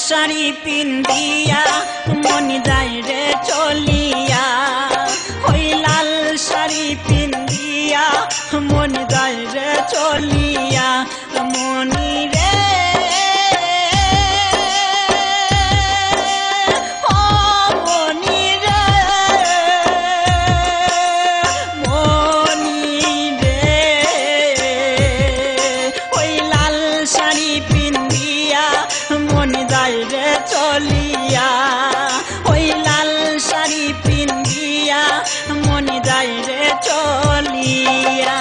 শাড়ি পিন্দিয়া মন যায় রে চলিয়া, ওই লাল শাড়ি পিন্দিয়া মন যায় রে চলিয়া। মনি রে ও মনি রে, মনি রে ওই লাল শাড়ি পিন্দিয়া মন যায় রে চলিয়া, ওই লাল শাড়ি পিন্দিয়া মন যায় রে চলিয়া।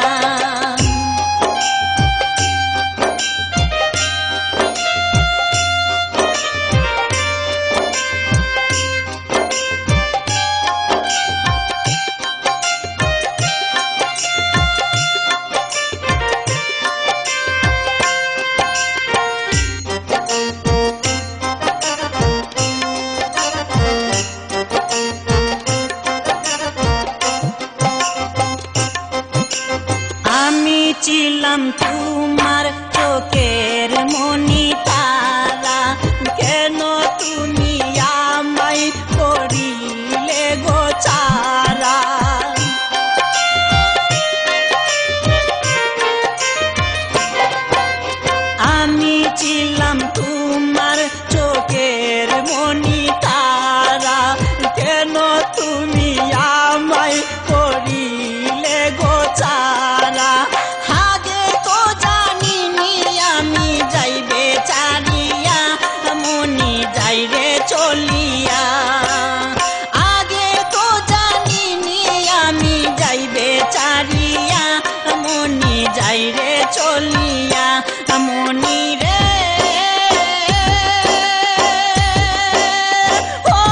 আমি ছিলাম তোমার চোখের মনি তারা, কেন তুমি আমায় করিলে গো ছাড়া। আমি ছিলাম তোমার চোখের মনি তারা, কেন তুমি আমায় করিলে গো ছাড়া। আগে তো জানিনি আমি যাইবে ছাড়িয়া মনি যাইরে চলিয়া, আগে তো জানিনি আমি যাইবে ছাড়িয়া মনি যাইরে চলিয়া। মনি রে ও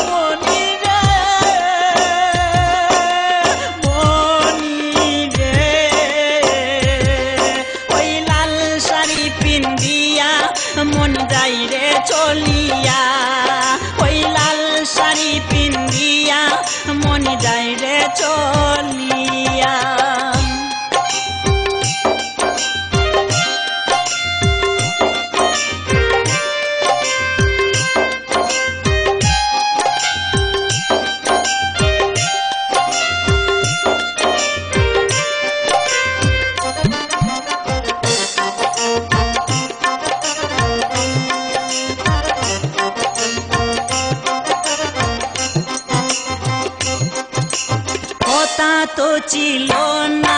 মনি রে, মনি রে ওই লাল শাড়ি পিন্দিয়া মন যাইরে চলিয়া, ওই লাল শাড়ি পিন্দিয়া মন যাইরে চলিয়া। কথা তো ছিল না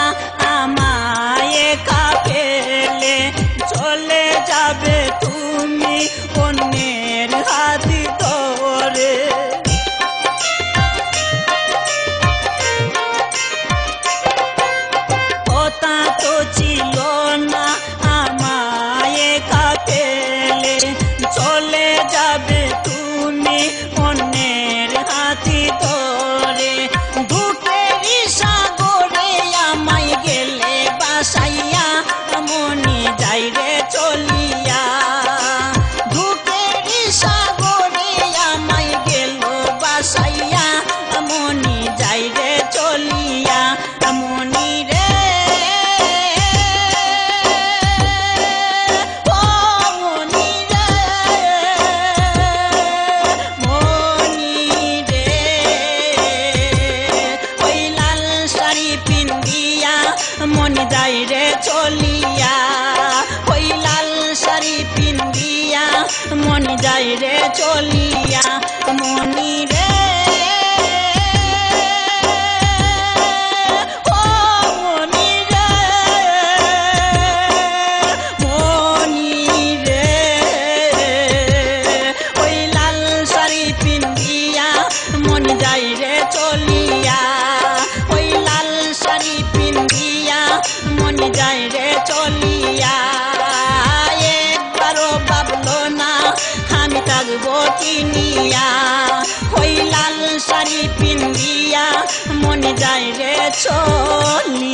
আমায় একা ফেলে, চলে যাবে তুমি অন্যের হাত ধরে। কথা তো ছিল না আমায় একা ফেলে, চলে যাবে তুমি অন্যের হাতি ধরে। দুঃখেরই সাগরে আমায় গেলে বাসাইয়া মনি যাইরে চলিয়া, দুঃখেরই সাগরে আমায় গেল বাসাইয়া মনি যাইরে চলিয়া। মনি রে ও মনি রে, মনি রে ওই লাল শাড়ি পিন্দিয়া মন যাইরে চলিয়া, ওই লাল শাড়ি পিন্দিয়া মন যাইরে চলিয়া। মনি রে ও মনি রে, মনি রে ওই লাল শাড়ি পিন্দিয়া মন যাইরে চলিয়া, ওই লাল শাড়ি পিন্দিয়া মন যাইরে চলিয়া। একবারও ভাবলো না আমি থাকবো কিনিয়া, ওই লাল শাড়ি পিন্দিয়া মন যাইরে চলিয়া।